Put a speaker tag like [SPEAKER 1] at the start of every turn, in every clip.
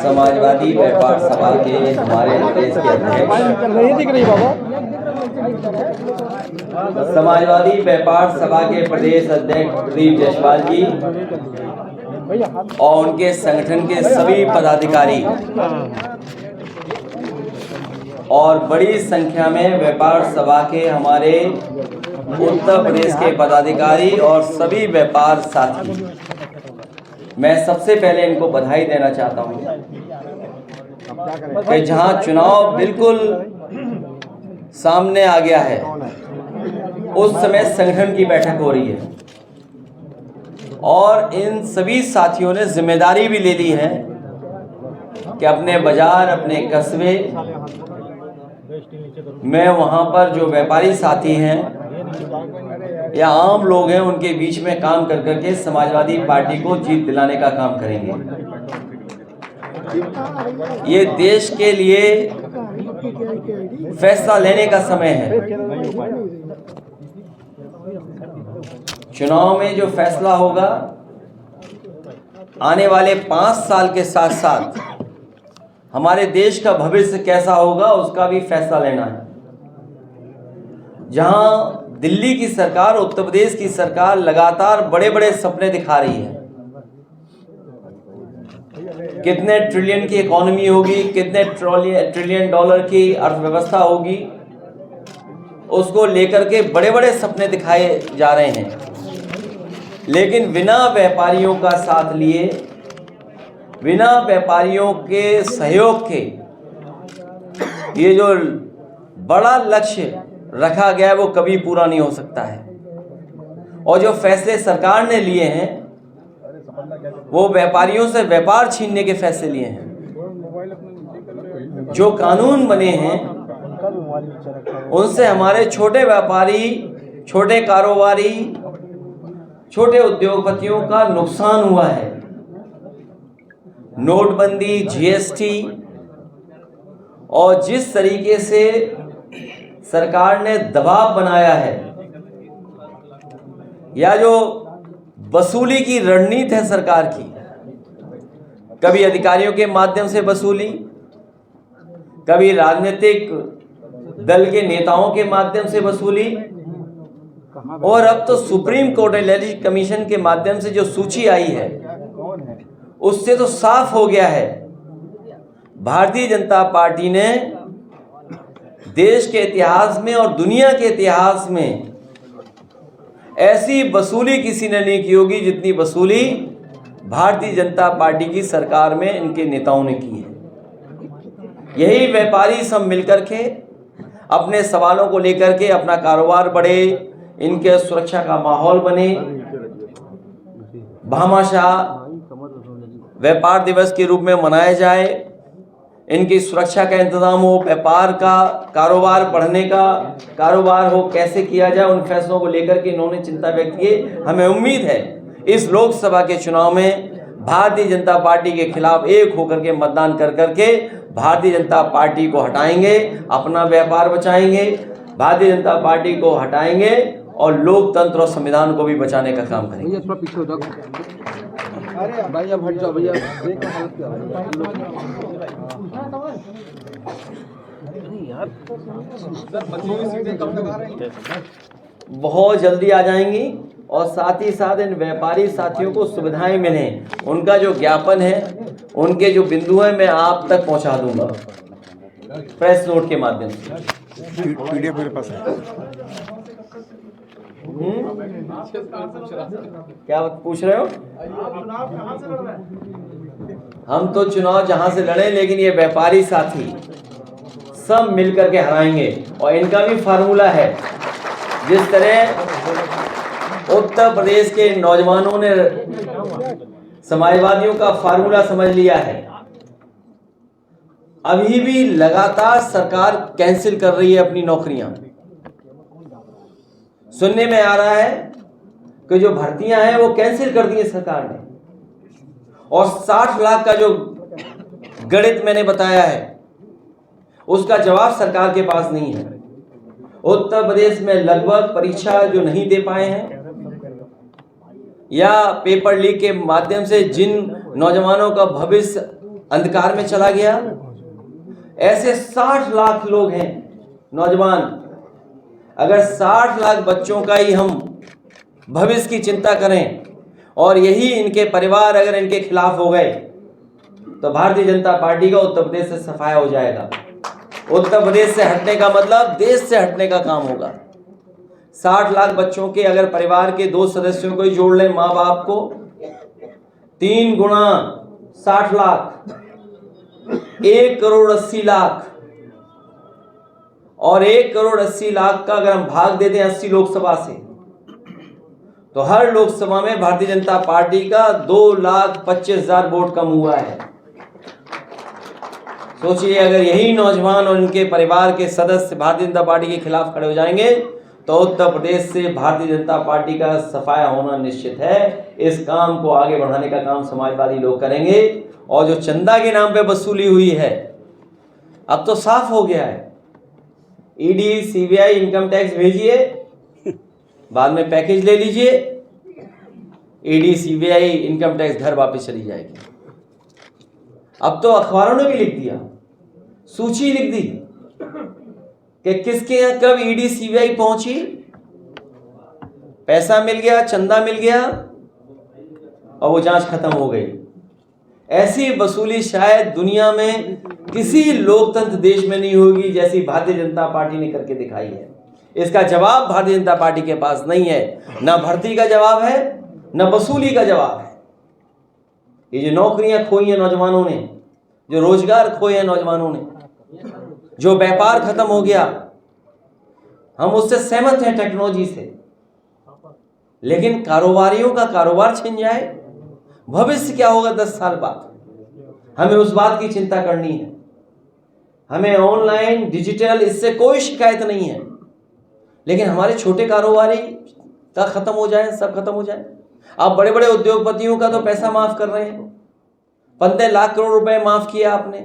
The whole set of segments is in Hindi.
[SPEAKER 1] समाजवादी व्यापार सभा के हमारे प्रदेश के अध्यक्ष, समाजवादी व्यापार सभा के प्रदेश अध्यक्ष प्रदीप जायसवाल जी और उनके संगठन के सभी पदाधिकारी और बड़ी संख्या में व्यापार सभा के हमारे उत्तर प्रदेश के पदाधिकारी और सभी व्यापार साथी, मैं सबसे पहले इनको बधाई देना चाहता हूँ कि जहाँ चुनाव बिल्कुल सामने आ गया है उस समय संगठन की बैठक हो रही है और इन सभी साथियों ने जिम्मेदारी भी ले ली है कि अपने बाजार, अपने कस्बे में वहाँ पर जो व्यापारी साथी हैं या आम लोग हैं उनके बीच में काम कर करके समाजवादी पार्टी को जीत दिलाने का काम करेंगे। ये देश के लिए फैसला लेने का समय है। चुनाव में जो फैसला होगा आने वाले 5 साल के साथ साथ हमारे देश का भविष्य कैसा होगा उसका भी फैसला लेना है। जहां दिल्ली की सरकार, उत्तर प्रदेश की सरकार लगातार बड़े बड़े सपने दिखा रही है, कितने ट्रिलियन की इकोनॉमी होगी, कितने ट्रिलियन डॉलर की अर्थव्यवस्था होगी, उसको लेकर के बड़े बड़े सपने दिखाए जा रहे हैं, लेकिन बिना व्यापारियों का साथ लिए, बिना व्यापारियों के सहयोग के ये जो बड़ा लक्ष्य रखा गया है वो कभी पूरा नहीं हो सकता है। और जो फैसले सरकार ने लिए हैं वो व्यापारियों से व्यापार छीनने के फैसले लिए हैं। जो कानून बने हैं उनसे हमारे छोटे व्यापारी, छोटे कारोबारी, छोटे उद्योगपतियों का नुकसान हुआ है। नोटबंदी, जीएसटी और जिस तरीके से सरकार ने दबाव बनाया है या जो वसूली की रणनीति है सरकार की, कभी अधिकारियों के माध्यम से वसूली, कभी राजनीतिक दल के नेताओं के माध्यम से वसूली, और अब तो सुप्रीम कोर्ट इलेक्शन कमीशन के माध्यम से जो सूची आई है उससे तो साफ हो गया है भारतीय जनता पार्टी ने देश के इतिहास में और दुनिया के इतिहास में ऐसी वसूली किसी ने नहीं की होगी जितनी वसूली भारतीय जनता पार्टी की सरकार में इनके नेताओं ने की है। यही व्यापारी सब मिलकर के अपने सवालों को लेकर के अपना कारोबार बढ़े, इनके सुरक्षा का माहौल बने, भामाशाह व्यापार दिवस के रूप में मनाया जाए, इनकी सुरक्षा का इंतजाम हो, व्यापार का, कारोबार बढ़ने का कारोबार हो, कैसे किया जाए, उन फैसलों को लेकर के इन्होंने चिंता व्यक्त की। हमें उम्मीद है इस लोकसभा के चुनाव में भारतीय जनता पार्टी के खिलाफ एक होकर के मतदान कर करके भारतीय जनता पार्टी को हटाएंगे, अपना व्यापार बचाएंगे, भारतीय जनता पार्टी को हटाएंगे और लोकतंत्र और संविधान को भी बचाने का काम करेंगे।
[SPEAKER 2] भैया हट जाओ भैया,
[SPEAKER 1] बहुत जल्दी आ जाएंगी और साथ ही साथ इन व्यापारी साथियों को सुविधाएं मिलें, उनका जो ज्ञापन है, उनके जो बिंदु हैं मैं आप तक पहुंचा दूंगा प्रेस नोट के माध्यम से।
[SPEAKER 3] पीडीएफ मेरे पास है।
[SPEAKER 1] क्या पूछ रहे हो? हम तो चुनाव जहां से लड़े, लेकिन ये व्यापारी साथी सब मिलकर के हराएंगे और इनका भी फार्मूला है। जिस तरह उत्तर प्रदेश के नौजवानों ने समाजवादियों का फार्मूला समझ लिया है, अभी भी लगातार सरकार कैंसिल कर रही है अपनी नौकरियां। सुनने में आ रहा है कि जो भर्तियां हैं वो कैंसिल कर दी है सरकार ने, और 60 लाख का जो गणित मैंने बताया है उसका जवाब सरकार के पास नहीं है। उत्तर प्रदेश में लगभग परीक्षा जो नहीं दे पाए हैं या पेपर लीक के माध्यम से जिन नौजवानों का भविष्य अंधकार में चला गया। ऐसे 60 लाख लोग हैं नौजवान। अगर 60 लाख बच्चों का ही हम भविष्य की चिंता करें और यही इनके परिवार अगर इनके खिलाफ हो गए तो भारतीय जनता पार्टी का उत्तर प्रदेश से सफाया हो जाएगा। उत्तर प्रदेश से हटने का मतलब देश से हटने का काम होगा। 60 लाख बच्चों के अगर परिवार के 2 सदस्यों को ही जोड़ लें, माँ बाप को, 3 गुना 60 लाख 1 करोड़ 80 लाख, और 1 करोड़ 80 लाख का अगर हम भाग दे दें 80 लोकसभा से, तो हर लोकसभा में भारतीय जनता पार्टी का 2,25,000 वोट कम हुआ है। सोचिए, अगर यही नौजवान और उनके परिवार के सदस्य भारतीय जनता पार्टी के खिलाफ खड़े हो जाएंगे तो उत्तर प्रदेश से भारतीय जनता पार्टी का सफाया होना निश्चित है। इस काम को आगे बढ़ाने का काम समाजवादी लोग करेंगे। और जो चंदा के नाम पे वसूली हुई है, अब तो साफ हो गया है। ईडी, सीबीआई, इनकम टैक्स भेजिए, बाद में पैकेज ले लीजिए, ईडी, सीबीआई, इनकम टैक्स घर वापस चली जाएगी। अब तो अखबारों ने भी लिख दिया, सूची लिख दी कि किसके यहां कब ईडी, सीबीआई पहुंची, पैसा मिल गया, चंदा मिल गया और वो जांच खत्म हो गई। ऐसी वसूली शायद दुनिया में किसी लोकतंत्र देश में नहीं होगी जैसी भारतीय जनता पार्टी ने करके दिखाई है। इसका जवाब भारतीय जनता पार्टी के पास नहीं है। ना भर्ती का जवाब है, ना वसूली का जवाब है। ये जो नौकरियां खोई हैं नौजवानों ने, जो रोजगार खोए हैं नौजवानों ने, जो व्यापार खत्म हो गया, हम उससे सहमत हैं टेक्नोलॉजी से, लेकिन कारोबारियों का कारोबार छिन जाए, भविष्य क्या होगा 10 साल बाद, हमें उस बात की चिंता करनी है। हमें ऑनलाइन, डिजिटल, इससे कोई शिकायत नहीं है, लेकिन हमारे छोटे कारोबारी का खत्म हो जाए, सब खत्म हो जाए। आप बड़े बड़े उद्योगपतियों का तो पैसा माफ कर रहे हैं, 15 लाख करोड़ रुपए माफ किया आपने,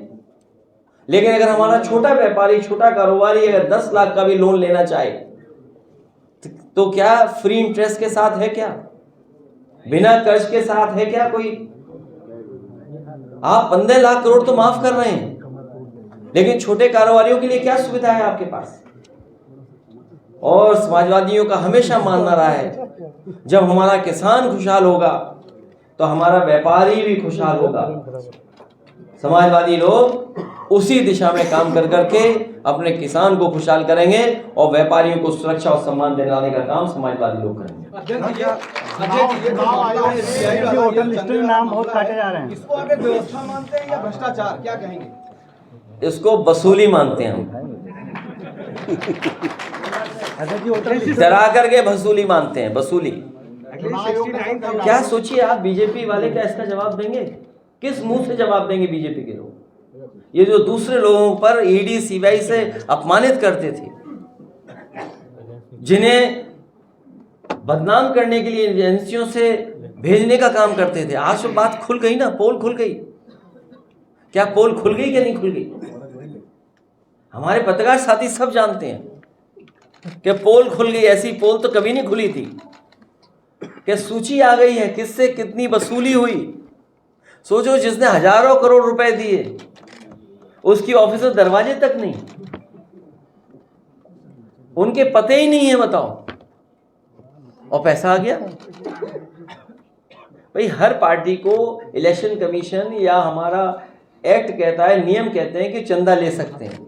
[SPEAKER 1] लेकिन अगर हमारा छोटा व्यापारी, छोटा कारोबारी अगर 10 लाख का भी लोन लेना चाहे तो क्या फ्री इंटरेस्ट के साथ है, क्या बिना कर्ज के साथ है क्या कोई? आप 15 लाख करोड़ तो माफ कर रहे हैं, लेकिन छोटे कारोबारियों के लिए क्या सुविधा है आपके पास? और समाजवादियों का हमेशा मानना रहा है, जब हमारा किसान खुशहाल होगा तो हमारा व्यापारी भी खुशहाल होगा। समाजवादी लोग उसी दिशा में काम कर करके अपने किसान को खुशहाल करेंगे और व्यापारियों को सुरक्षा और सम्मान दिलाने का काम समाजवादी लोग करेंगे।
[SPEAKER 2] होटल लिस्ट में नाम बहुत काटे जा रहे हैं,
[SPEAKER 4] इसको आगे व्यवस्था मानते हैं या भ्रष्टाचार, क्या कहेंगे?
[SPEAKER 1] इसको वसूली मानते हैं हम, डरा करके वसूली मानते हैं, वसूली। क्या सोचिए आप, बीजेपी वाले क्या इसका जवाब देंगे? किस मुंह से जवाब देंगे बीजेपी के लोग? ये जो दूसरे लोगों पर ईडी, सीबीआई से अपमानित करते थे, जिन्हें बदनाम करने के लिए एजेंसियों से भेजने का काम करते थे, आज तो बात खुल गई ना, पोल खुल गई। क्या पोल खुल गई क्या नहीं खुल गई? हमारे पत्रकार साथी सब जानते हैं कि पोल खुल गई। ऐसी पोल तो कभी नहीं खुली थी कि सूची आ गई है किससे कितनी वसूली हुई। सोचो, जिसने हजारों करोड़ रुपए दिए उसकी ऑफिस में दरवाजे तक नहीं, उनके पते ही नहीं है, बताओ, और पैसा आ गया। भाई, हर पार्टी को इलेक्शन कमीशन या हमारा एक्ट कहता है, नियम कहते हैं कि चंदा ले सकते हैं,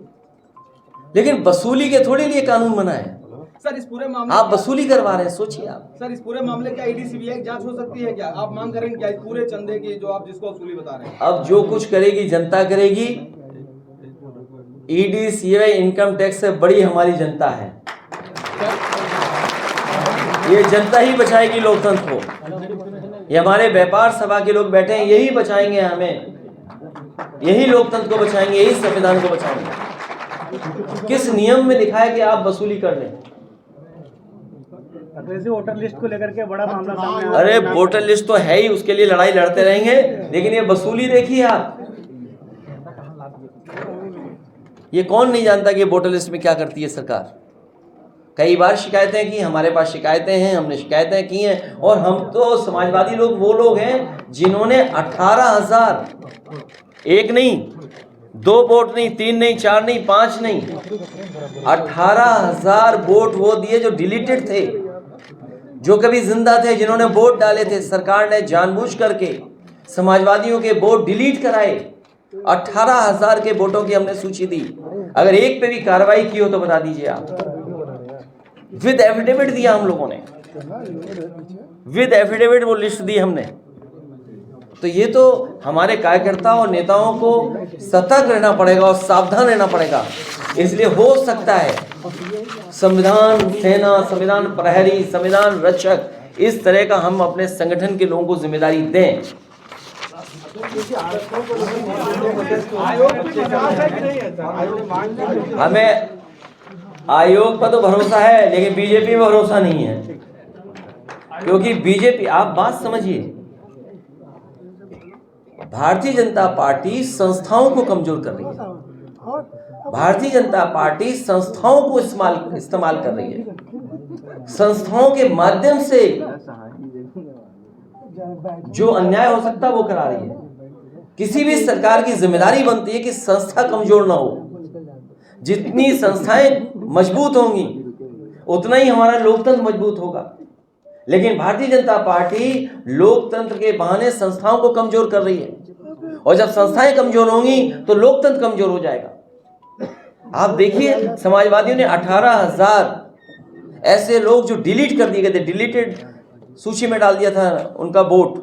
[SPEAKER 1] लेकिन वसूली के थोड़े लिए कानून बना है।
[SPEAKER 4] सर, इस पूरे मामले
[SPEAKER 1] आप वसूली करवा रहे हैं, सोचिए आप।
[SPEAKER 4] सर, इस पूरे मामले का ईडी, सीबीआई जांच हो सकती है क्या? आप मांग करेंगे क्या इस पूरे चंदे की, जो आप जिसको वसूली बता रहे हैं?
[SPEAKER 1] अब जो कुछ करेगी जनता करेगी। ईडी, सीबीआई, इनकम टैक्स से बड़ी हमारी जनता है। ये जनता ही बचाएगी लोकतंत्र को। ये हमारे व्यापार सभा के लोग बैठे हैं, यही बचाएंगे हमें, यही लोकतंत्र को बचाएंगे, यही संविधान को बचाएंगे। किस नियम में लिखा है कि आप वसूली कर लें?
[SPEAKER 2] वोटर लिस्ट को लेकर के बड़ा मामला सामने आया।
[SPEAKER 1] अरे, वोटर लिस्ट तो है ही, उसके लिए लड़ाई लड़ते रहेंगे, लेकिन ये वसूली देखिए आप। ये कौन नहीं जानता कि वोटर लिस्ट में क्या करती है सरकार? कई बार शिकायतें की, हमारे पास शिकायतें हैं, हमने शिकायतें की हैं, और हम तो समाजवादी लोग वो लोग हैं जिन्होंने 18,000 एक नहीं, 2 वोट नहीं, 3 नहीं, 4 नहीं, 5 नहीं, 18,000 वोट वो दिए जो डिलीटेड थे, जो कभी जिंदा थे, जिन्होंने वोट डाले थे। सरकार ने जानबूझ करके समाजवादियों के वोट डिलीट कराए। 18,000 के वोटों की हमने सूची दी। अगर एक पे भी कार्रवाई की हो तो बता दीजिए आप। विद एफिडेविट दिया हम लोगों ने, विद एफिडेविट वो लिस्ट दी हमने। तो ये तो हमारे कार्यकर्ता और नेताओं को सतर्क रहना पड़ेगा और सावधान रहना पड़ेगा। इसलिए हो सकता है संविधान सेना, संविधान प्रहरी, संविधान रक्षक, इस तरह का हम अपने संगठन के लोगों को जिम्मेदारी दें। हमें आयोग पर तो भरोसा है, लेकिन बीजेपी में भरोसा नहीं है, क्योंकि बीजेपी, आप बात समझिए, भारतीय जनता पार्टी संस्थाओं को कमजोर कर रही है। भारतीय जनता पार्टी संस्थाओं को इस्तेमाल कर रही है। संस्थाओं के माध्यम से जो अन्याय हो सकता है वो करा रही है। किसी भी सरकार की जिम्मेदारी बनती है कि संस्था कमजोर ना हो। जितनी संस्थाएं मजबूत होंगी उतना ही हमारा लोकतंत्र मजबूत होगा। लेकिन भारतीय जनता पार्टी लोकतंत्र के बहाने संस्थाओं को कमजोर कर रही है, और जब संस्थाएं कमजोर होंगी तो लोकतंत्र कमजोर हो जाएगा। आप देखिए, समाजवादियों ने 18,000 ऐसे लोग जो डिलीट कर दिए गए थे, डिलीटेड सूची में डाल दिया था उनका वोट,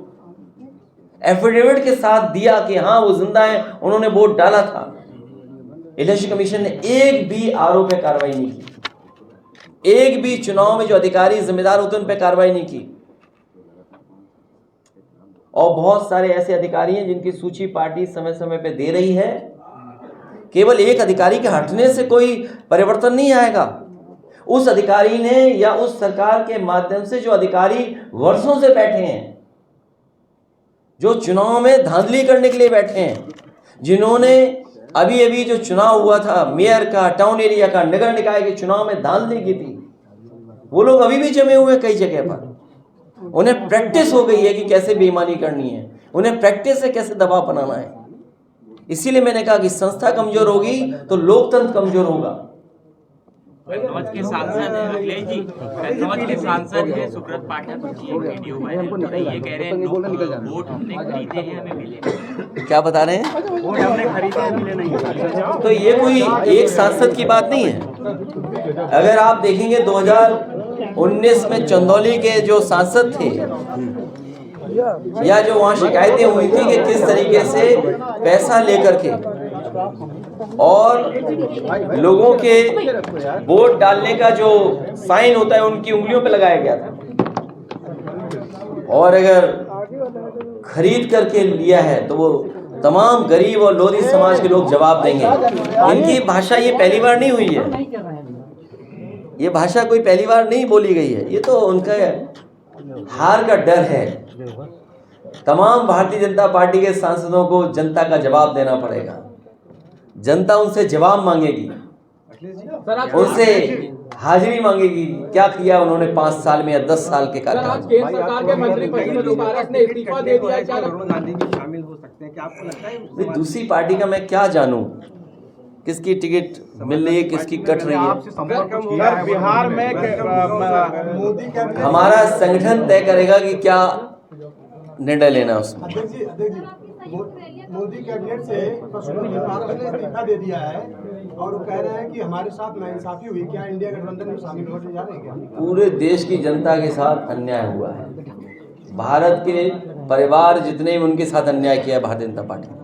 [SPEAKER 1] एफिडेविट के साथ दिया कि हाँ वो जिंदा है, उन्होंने वोट डाला था। इलेक्शन कमीशन ने एक भी आरोप पे कार्रवाई नहीं की। एक भी चुनाव में जो अधिकारी जिम्मेदार होते हैं उन पे कार्रवाई नहीं की। और बहुत सारे ऐसे अधिकारी हैं जिनकी सूची पार्टी समय समय पे दे रही है। केवल एक अधिकारी के हटने से कोई परिवर्तन नहीं आएगा। उस अधिकारी ने या उस सरकार के माध्यम से जो अधिकारी वर्षों से बैठे हैं, जो चुनाव में धांधली करने के लिए बैठे हैं, जिन्होंने अभी अभी जो चुनाव हुआ था मेयर का, टाउन एरिया का, नगर निकाय के चुनाव में धांधली की थी, वो लोग अभी भी जमे हुए हैं कई जगह पर। उन्हें प्रैक्टिस हो गई है कि कैसे बेईमानी करनी है, उन्हें प्रैक्टिस है कैसे दबाव बनाना है। इसीलिए मैंने कहा कि संस्था कमजोर होगी तो लोकतंत्र कमजोर होगा।
[SPEAKER 5] कन्नौज के सांसद हैं अखिलेश जी, कन्नौज के सांसद हैं सुब्रत पाठक जी, एक वीडियो वायरल हो रही है, ये कह रहे हैं वोट हमने खरीदे हैं, हमें मिले।
[SPEAKER 1] क्या बता रहे हैं?
[SPEAKER 2] वोट हमने खरीदे हैं, मिले नहीं।
[SPEAKER 1] तो ये कोई एक सांसद की बात नहीं है। अगर आप देखेंगे 2019 में चंदौली के जो सांसद थे, या जो वहां शिकायतें हुई थी कि किस तरीके से पैसा लेकर के और लोगों के वोट डालने का जो साइन होता है उनकी उंगलियों पे लगाया गया था, और अगर खरीद करके लिया है तो वो तमाम गरीब और लोधी समाज के लोग जवाब देंगे। इनकी भाषा ये पहली बार नहीं हुई है, ये भाषा कोई पहली बार नहीं बोली गई है। ये तो उनका हार का डर है। तमाम भारतीय जनता पार्टी के सांसदों को जनता का जवाब देना पड़ेगा। जनता उनसे जवाब मांगेगी, उनसे हाजिरी मांगेगी, क्या किया उन्होंने 5 साल में या 10 साल के कार्यकाल।
[SPEAKER 4] केंद्र सरकार के मंत्री परिषद ने इस्तीफा दे दिया, क्या राहुल गांधी भी शामिल हो सकते हैं? क्या आपको लगता है?
[SPEAKER 1] दूसरी पार्टी का मैं क्या जानूं, किसकी टिकट मिल रही है, किसकी कट रही है।
[SPEAKER 2] बिहार में
[SPEAKER 4] मोदी का
[SPEAKER 1] हमारा संगठन तय करेगा कि क्या निर्णय लेना उसमें।
[SPEAKER 6] मोदी कैबिनेट से पार्टी ने इस्तीफा दे दिया है और वो कह रहे हैं कि हमारे साथ नाइंसाफी हुई। क्या इंडिया गठबंधन में शामिल होने जा रहे हैं क्या?
[SPEAKER 1] पूरे देश की जनता के साथ अन्याय हुआ है। भारत के परिवार जितने भी उनके साथ अन्याय किया है भारतीय जनता पार्टी ने।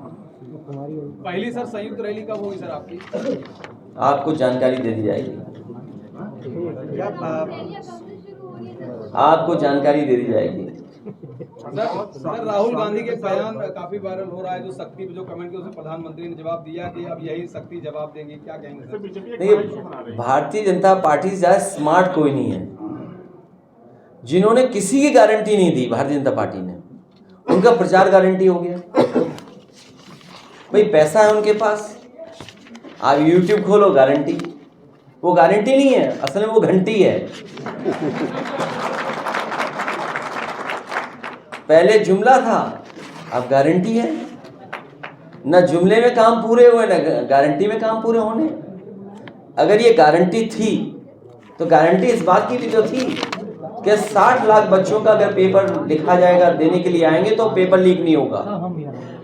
[SPEAKER 4] पहली सर संयुक्त रैली कब होगी सर आपकी?
[SPEAKER 1] आपको जानकारी दे दी जाएगी, आपको जानकारी दे दी जाएगी।
[SPEAKER 4] सर राहुल गांधी के बयान काफी वायरल हो रहा है, जो शक्ति पे जो कमेंट किया, उसमें प्रधानमंत्री ने जवाब दिया कि अब यही शक्ति जवाब देंगी, क्या कहेंगे सर?
[SPEAKER 1] देखिए, भारतीय जनता पार्टी से ज्यादा स्मार्ट कोई नहीं है। जिन्होंने किसी की गारंटी नहीं दी भारतीय जनता पार्टी ने, उनका प्रचार गारंटी हो गया। भाई पैसा है उनके पास, आप YouTube खोलो गारंटी। वो गारंटी नहीं है, असल में वो घंटी है। पहले जुमला था, अब गारंटी है। न जुमले में काम पूरे हुए न गारंटी में काम पूरे होने। अगर ये गारंटी थी तो गारंटी इस बात की भी तो थी कि 60 लाख बच्चों का अगर पेपर लिखा जाएगा, देने के लिए आएंगे तो पेपर लीक नहीं होगा।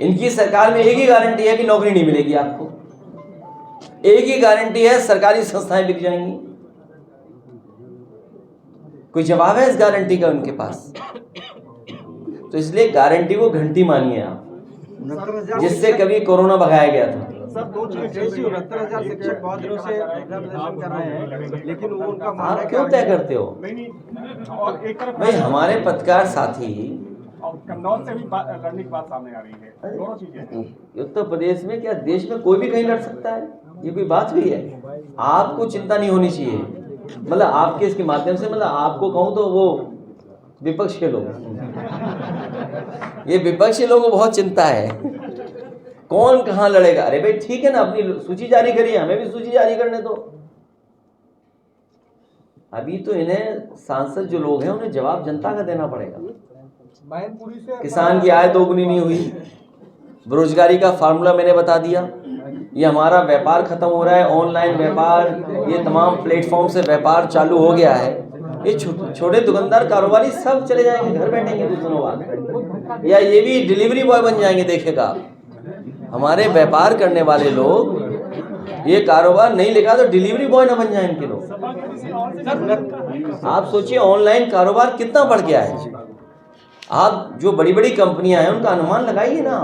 [SPEAKER 1] इनकी सरकार में एक ही गारंटी है कि नौकरी नहीं मिलेगी आपको, एक ही गारंटी है सरकारी संस्थाएं बिक जाएंगी। कोई जवाब है इस गारंटी का उनके पास? तो इसलिए गारंटी को घंटी मानिए आप, जिससे कभी कोरोना भगाया गया था।
[SPEAKER 6] सर 69,000 शिक्षक बहुत दिनों से प्रदर्शन कर रहे हैं, लेकिन वो उनका
[SPEAKER 1] आप क्यों तय करते हो?
[SPEAKER 2] और एक तरफ
[SPEAKER 1] भाई हमारे पत्रकार साथी
[SPEAKER 2] और कन्नौज से भी लड़ने की बात सामने आ रही है, दोनों चीजें।
[SPEAKER 1] उत्तर प्रदेश में क्या देश में कोई भी कहीं लड़ सकता है? ये कोई बात हुई है? आपको चिंता नहीं होनी चाहिए। मतलब आपके इसके माध्यम से, मतलब आपको कहूँ तो वो विपक्ष के लोग, ये विपक्षी लोगों को बहुत चिंता है कौन कहाँ लड़ेगा। अरे भाई ठीक है ना, अपनी सूची जारी करिए, हमें भी सूची जारी करने दो। अभी तो इन्हें सांसद जो लोग हैं उन्हें जवाब जनता का देना पड़ेगा। किसान की आय दोगुनी नहीं हुई, बेरोजगारी का फार्मूला मैंने बता दिया, ये हमारा व्यापार खत्म हो रहा है, ऑनलाइन व्यापार, ये तमाम प्लेटफॉर्म से व्यापार चालू हो गया है। ये छोटे दुकानदार कारोबारी सब चले जाएंगे, घर बैठेंगे कुछ दिनों बाद, या ये भी डिलीवरी बॉय बन जाएंगे। देखेगा हमारे व्यापार करने वाले लोग, ये कारोबार नहीं लिखा तो डिलीवरी बॉय ना बन जाए इनके लोग। आप सोचिए ऑनलाइन कारोबार कितना बढ़ गया है। आप जो बड़ी बड़ी कंपनियां हैं उनका अनुमान लगाइए ना।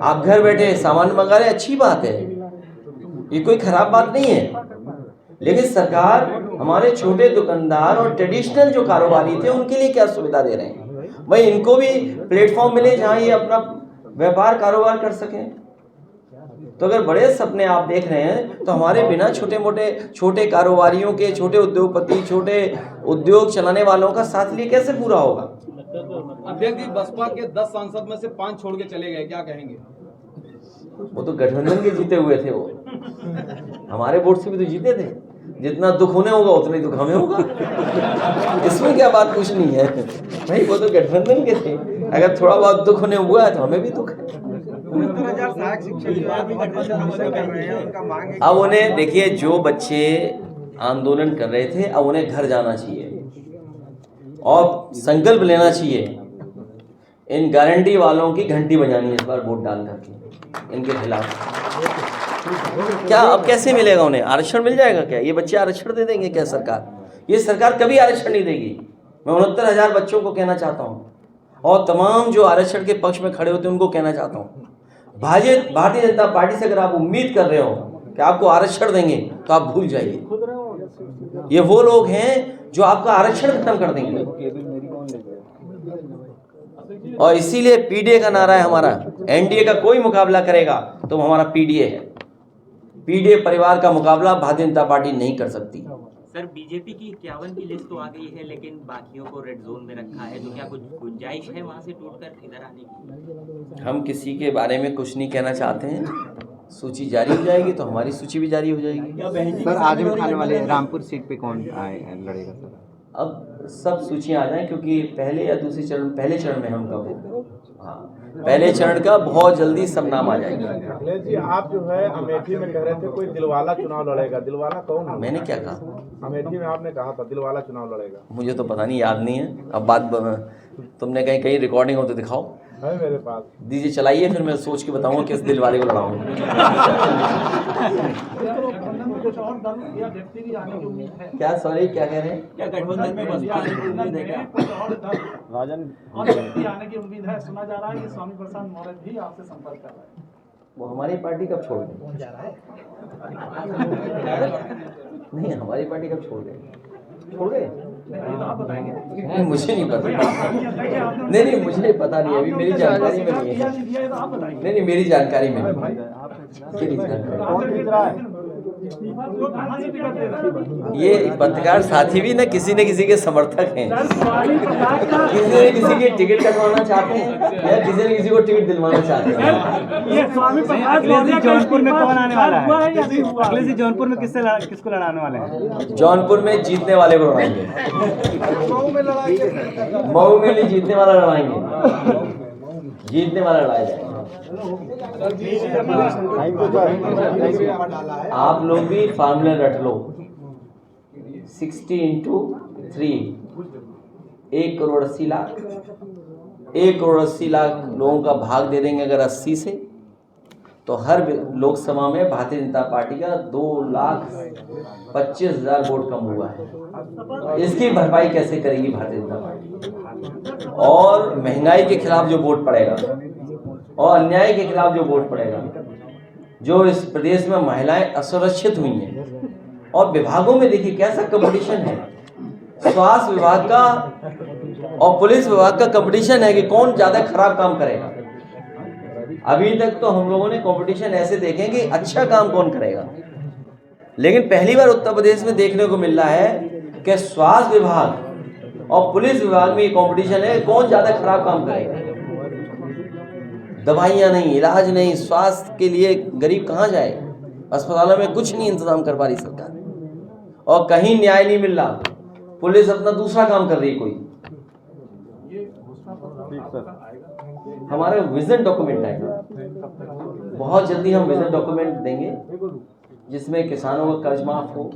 [SPEAKER 1] आप घर बैठे सामान मंगा रहे, अच्छी बात है, ये कोई खराब बात नहीं है। लेकिन सरकार हमारे छोटे दुकानदार और ट्रेडिशनल जो कारोबारी थे उनके लिए क्या सुविधा दे रहे हैं? भाई इनको भी प्लेटफॉर्म मिले जहां ये अपना व्यापार कारोबार कर सकें। तो अगर बड़े सपने आप देख रहे हैं तो हमारे बिना छोटे कारोबारियों के, छोटे उद्योगपति, छोटे उद्योग चलाने वालों का साथ लिए कैसे पूरा होगा?
[SPEAKER 4] अध्यक्ष जी, बसपा के 10 सांसद में से 5 छोड़ के चले गए, क्या कहेंगे?
[SPEAKER 1] वो तो गठबंधन के जीते हुए थे, वो हमारे वोट से भी तो जीते थे। जितना दुख उन्हें होगा उतना ही दुख हमें होगा, इसमें क्या बात कुछ नहीं है भाई, वो तो गठबंधन के थे। अगर थोड़ा बहुत दुख उन्हें हुआ है तो हमें भी दुख है।
[SPEAKER 6] 69,000 शिक्षक
[SPEAKER 1] अब उन्हें देखिए, जो बच्चे आंदोलन कर रहे थे अब उन्हें घर जाना चाहिए और संकल्प लेना चाहिए, इन गारंटी वालों की घंटी बजानी है इस बार वोट डाल करके इनके खिलाफ। क्या अब कैसे मिलेगा उन्हें? आरक्षण मिल जाएगा क्या? ये बच्चे आरक्षण दे देंगे क्या सरकार? ये सरकार कभी आरक्षण नहीं देगी। मैं 69,000 बच्चों को कहना चाहता हूँ और तमाम जो आरक्षण के पक्ष में खड़े होते हैं उनको कहना चाहता हूँ, भारतीय जनता पार्टी से अगर आप उम्मीद कर रहे हो कि आपको आरक्षण देंगे तो आप भूल जाइए। ये वो लोग हैं जो आपका आरक्षण खत्म कर देंगे। और इसीलिए पीडीए का नारा है हमारा, एनडीए का कोई मुकाबला करेगा तो हमारा पीडीए है। पीडीए परिवार का मुकाबला भारतीय जनता पार्टी नहीं कर सकती।
[SPEAKER 5] सर, बीजेपी की 51 की लिस्ट तो आ गई है, लेकिन बाकियों को रेड जोन में रखा है, तो क्या कुछ गुंजाइश है वहां से टूटकर इधर आने की?
[SPEAKER 1] हम किसी के बारे में कुछ नहीं कहना चाहते हैं। सूची जारी हो जाएगी तो हमारी सूची भी जारी हो जाएगी।
[SPEAKER 7] सर, आजम खान वाले रामपुर सीट पे कौन लड़ेगा सर?
[SPEAKER 1] अब सब सूचियां आ जाएं, क्योंकि पहले या दूसरे चरण, पहले चरण में हम कब, हाँ पहले चरण का बहुत जल्दी सब नाम आ जाएंगे।
[SPEAKER 2] अखिलेश जी, आप जो है अमेठी में कह रहे थे कोई दिलवाला चुनाव लड़ेगा, दिलवाला कौन है?
[SPEAKER 1] मैंने क्या कहा?
[SPEAKER 2] अमेठी में आपने कहा था दिलवाला चुनाव लड़ेगा।
[SPEAKER 1] मुझे तो पता नहीं, याद नहीं है। अब बात तुमने कहीं रिकॉर्डिंग हो तो दिखाओ,
[SPEAKER 2] है मेरे पास,
[SPEAKER 1] दीजिए चलाइए, फिर मैं सोच के बताऊंगा किस दिल वाले को लड़ाऊंगा। क्या सॉरी, क्या कह रहे हैं?
[SPEAKER 4] क्या गठबंधन में बसपा आने की उम्मीद है क्या?
[SPEAKER 2] राजन
[SPEAKER 8] आने की उम्मीद है। सुना जा रहा है कि स्वामी प्रसाद मौर्य भी आपसे संपर्क कर रहे हैं।
[SPEAKER 1] वो हमारी पार्टी कब छोड़ गए? नहीं, हमारी पार्टी कब छोड़ गए? छोड़ गए? नहीं, मुझे नहीं पता। नहीं, मुझे पता नहीं, अभी मेरी जानकारी में नहीं है। नहीं, मेरी जानकारी में नहीं। ये पत्रकार साथी भी ना किसी के समर्थक हैं, किसी न किसी की टिकट कटवाना चाहते हैं या किसी न किसी को टिकट दिलवाना चाहते हैं।
[SPEAKER 8] ये स्वामी प्रसाद मौर्य
[SPEAKER 7] जौनपुर में कौन आने वाला है? अखिलेश जी, जौनपुर में किसको लड़ाने वाले हैं?
[SPEAKER 1] जौनपुर में जीतने वाले को लड़ाएंगे, मऊ में नहीं जीतने वाला लड़ाएंगे। जीतने वाला लड़ाया जाएगा। आप लोग भी फार्मूला रट लो, 60 इंटू 3, 1 करोड़ 80 लाख। 1 करोड़ 80 लाख लोगों का भाग दे देंगे अगर 80 से, तो हर लोकसभा में भारतीय जनता पार्टी का 2,25,000 वोट कम हुआ है। इसकी भरपाई कैसे करेगी भारतीय जनता पार्टी? और महंगाई के खिलाफ जो वोट पड़ेगा और अन्याय के खिलाफ जो वोट पड़ेगा, जो इस प्रदेश में महिलाएं असुरक्षित हुई हैं, और विभागों में देखिए कैसा कंपटीशन है। स्वास्थ्य विभाग का और पुलिस विभाग का कंपटीशन है कि कौन ज्यादा खराब काम करेगा। अभी तक तो हम लोगों ने कंपटीशन ऐसे देखे कि अच्छा काम कौन करेगा, लेकिन पहली बार उत्तर प्रदेश में देखने को मिल रहा है कि स्वास्थ्य विभाग और पुलिस विभाग में ये कंपटीशन है कौन ज्यादा खराब काम करेगा। दवाइयाँ नहीं, इलाज नहीं, स्वास्थ्य के लिए गरीब कहाँ जाए? अस्पतालों में कुछ नहीं इंतजाम कर पा रही सरकार, और कहीं न्याय नहीं मिल रहा। पुलिस अपना दूसरा काम कर रही है। कोई हमारा विजन डॉक्यूमेंट आएगा, बहुत जल्दी हम विजन डॉक्यूमेंट देंगे जिसमें किसानों का कर्ज माफ हो,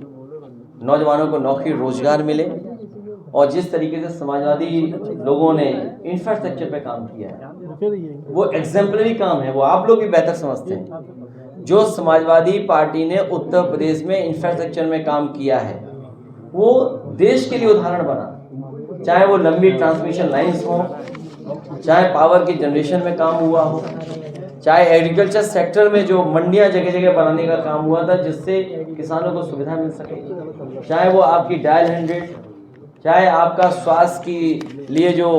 [SPEAKER 1] नौजवानों को नौकरी रोजगार मिले, और जिस तरीके से समाजवादी लोगों ने इंफ्रास्ट्रक्चर पे काम किया है वो एग्जाम्पलरी काम है। वो आप लोग भी बेहतर समझते हैं। जो समाजवादी पार्टी ने उत्तर प्रदेश में इंफ्रास्ट्रक्चर में काम किया है वो देश के लिए उदाहरण बना। चाहे वो लंबी ट्रांसमिशन लाइंस हो, चाहे पावर की जनरेशन में काम हुआ हो, चाहे एग्रीकल्चर सेक्टर में जो मंडियां जगह जगह बनाने का काम हुआ था जिससे किसानों को सुविधा मिल सके, चाहे वो आपकी डायल 100, चाहे आपका स्वास्थ्य के लिए जो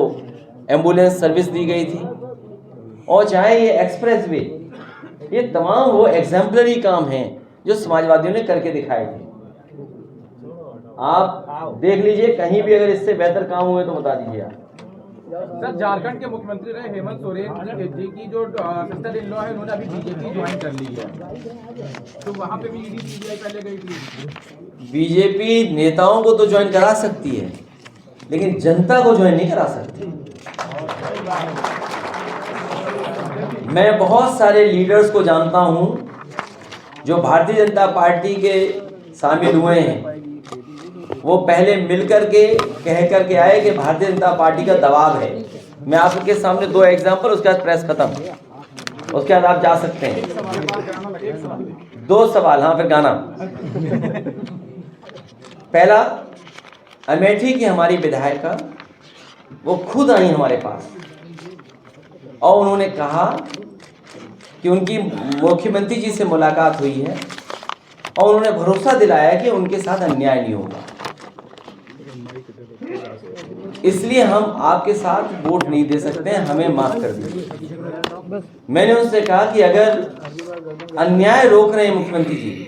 [SPEAKER 1] एम्बुलेंस सर्विस दी गई थी, और चाहे ये एक्सप्रेस वे, ये तमाम वो एग्जाम्पलरी काम हैं जो समाजवादियों ने करके दिखाए थे। आप देख लीजिए, कहीं भी अगर इससे बेहतर काम हुए तो बता दीजिए आप।
[SPEAKER 4] सर, झारखंड के मुख्यमंत्री रहे हेमंत सोरेन जी की जो सिस्टर इन लॉ है उन्होंने अभी बीजेपी ज्वाइन कर ली है, तो वहाँ पे भी ईडी सीबीआई पहले गई थी।
[SPEAKER 1] बीजेपी नेताओं को तो ज्वाइन करा सकती है, लेकिन जनता को ज्वाइन नहीं करा सकती। मैं बहुत सारे लीडर्स को जानता हूं जो भारतीय जनता पार्टी के शामिल हुए हैं। वो पहले मिलकर के कह करके आए कि भारतीय जनता पार्टी का दबाव है। मैं आपके सामने 2 एग्जांपल, उसके बाद प्रेस खत्म, उसके बाद आप जा सकते हैं। 2 सवाल, हाँ फिर गाना। पहला, अमेठी की हमारी विधायिका वो खुद आई हमारे पास और उन्होंने कहा कि उनकी मुख्यमंत्री जी से मुलाकात हुई है और उन्होंने भरोसा दिलाया कि उनके साथ अन्याय नहीं होगा, इसलिए हम आपके साथ वोट नहीं दे सकते हैं, हमें माफ कर दीजिए। मैंने उनसे कहा कि अगर अन्याय रोक रहे हैं मुख्यमंत्री जी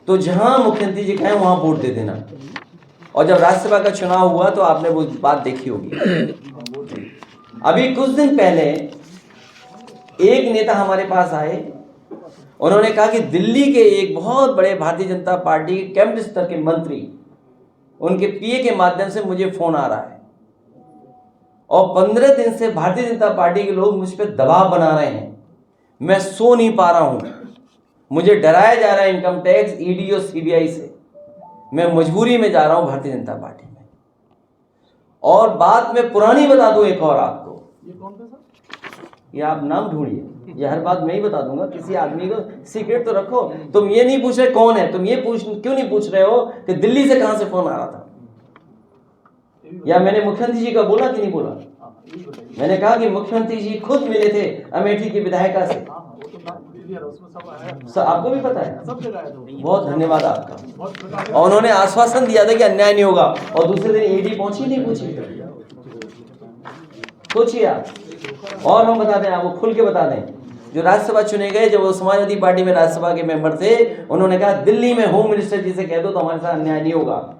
[SPEAKER 1] तो जहां मुख्यमंत्री जी कहें वहां वोट दे देना। और जब राज्यसभा का चुनाव हुआ तो आपने वो बात देखी होगी। अभी कुछ दिन पहले एक नेता हमारे पास आए, उन्होंने कहा कि दिल्ली के एक बहुत बड़े भारतीय जनता पार्टी के कैबिनेट स्तर के मंत्री, उनके पीए के माध्यम से मुझे फोन आ रहा है और 15 दिन से भारतीय जनता पार्टी के लोग मुझ पर दबाव बना रहे हैं, मैं सो नहीं पा रहा हूं, मुझे डराया जा रहा है इनकम टैक्स, ईडी और सीबीआई से, मैं मजबूरी में जा रहा हूं भारतीय जनता पार्टी में। और बात मैं पुरानी बता दूं एक और आपको, ये आप नाम ढूंढिए, ये हर बात मैं ही बता दूंगा, किसी आदमी को सीक्रेट तो रखो। तुम ये नहीं पूछ रहे कौन है, तुम ये क्यों नहीं पूछ रहे हो कि दिल्ली से कहां से फोन आ रहा था, या मैंने मुख्यमंत्री जी का बोला कि नहीं बोला? मैंने कहा कि मुख्यमंत्री जी खुद मिले थे अमेठी की विधायिका से, आपको भी पता है। बहुत धन्यवाद आपका। और उन्होंने आश्वासन दिया था कि अन्याय नहीं होगा, और दूसरे दिन ईडी पहुंची नहीं पहुंची। सोचिए आप, और हम बता दें आपको, खुल के बता दें, जो राज्यसभा चुने गए, जब वो समाजवादी पार्टी में राज्यसभा के मेंबर थे, उन्होंने कहा दिल्ली में होम मिनिस्टर जी से कह दो तो हमारे साथ अन्याय नहीं होगा,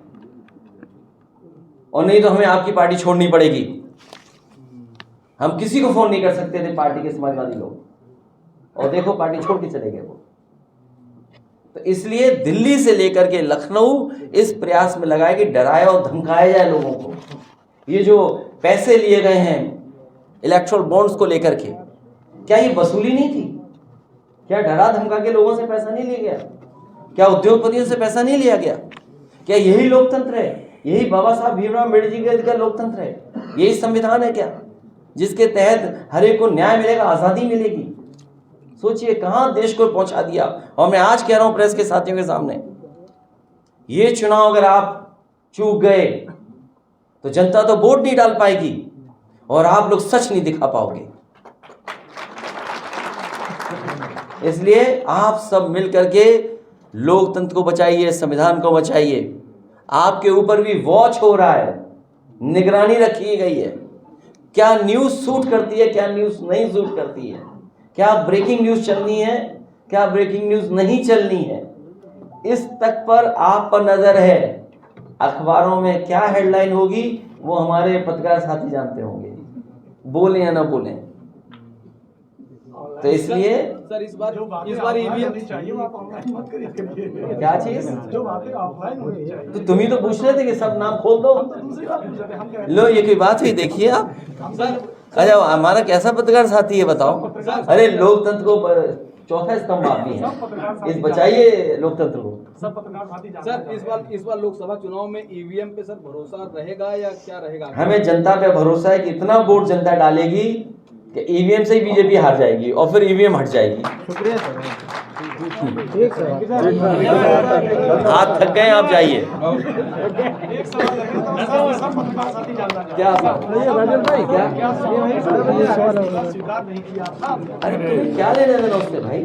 [SPEAKER 1] और नहीं तो हमें आपकी पार्टी छोड़नी पड़ेगी। हम किसी को फोन नहीं कर सकते थे पार्टी के समाजवादी लोग, और देखो पार्टी छोड़ के चले गए वो। तो इसलिए दिल्ली से लेकर के लखनऊ इस प्रयास में लगा है कि डराया और धमकाया जाए लोगों को। ये जो पैसे लिए गए हैं इलेक्ट्रल बॉन्ड्स को लेकर के, क्या ये वसूली नहीं थी? क्या डरा धमका के लोगों से पैसा नहीं लिया गया? क्या उद्योगपतियों से पैसा नहीं लिया गया? क्या यही लोकतंत्र है? यही बाबा साहब भीमराव अम्बेडकर का लोकतंत्र है? यही संविधान है क्या, जिसके तहत हर एक को न्याय मिलेगा, आज़ादी मिलेगी? सोचिए कहाँ देश को पहुंचा दिया। और मैं आज कह रहा हूं प्रेस के साथियों के सामने, ये चुनाव अगर आप चूक गए तो जनता तो वोट नहीं डाल पाएगी और आप लोग सच नहीं दिखा पाओगे। इसलिए आप सब मिल करके लोकतंत्र को बचाइए, संविधान को बचाइए। आपके ऊपर भी वॉच हो रहा है, निगरानी रखी गई है। क्या न्यूज़ शूट करती है, क्या न्यूज़ नहीं शूट करती है, क्या ब्रेकिंग न्यूज़ चलनी है, क्या ब्रेकिंग न्यूज़ नहीं चलनी है, इस तक पर आप पर नज़र है। अखबारों में क्या हेडलाइन होगी वो हमारे पत्रकार साथी जानते होंगे, बोलें या ना बोलें। तो इसलिए
[SPEAKER 6] सर इस बार ईवीएम
[SPEAKER 8] चाहिए वो आप ऑनलाइन मत करिए।
[SPEAKER 1] क्या चीज,
[SPEAKER 8] जो बातें ऑफलाइन होनी चाहिए।
[SPEAKER 1] तो तुम ही तो पूछ रहे थे कि सब नाम खोल दो।
[SPEAKER 8] हम तो दूसरी बात पूछ रहे थे, हम कह रहे
[SPEAKER 1] लो ये कोई बात हुई? देखिए आप, अच्छा हमारा कैसा पत्रकार साथी है बताओ? अरे लोकतंत्र को चौथा स्तंभ आदमी है, इस बचाइए लोकतंत्र को।
[SPEAKER 8] सब पत्रकार साथी जानते
[SPEAKER 6] सर
[SPEAKER 8] हैं।
[SPEAKER 6] इस बार लोकसभा चुनाव में ईवीएम पे सर भरोसा रहेगा या क्या रहेगा?
[SPEAKER 1] हमें जनता पे भरोसा है कि इतना वोट जनता डालेगी कि ईवीएम से ही बीजेपी हार जाएगी और फिर ईवीएम हट जाएगी। हाथ थक गए, आप जाइए।
[SPEAKER 8] एक सवाल है तो सब पत्रकार साथी जानना चाहते
[SPEAKER 1] क्या
[SPEAKER 8] हैं। क्या स्वीकार नहीं किया था?
[SPEAKER 1] अरे तुम्हें क्या लेना देना उससे भाई?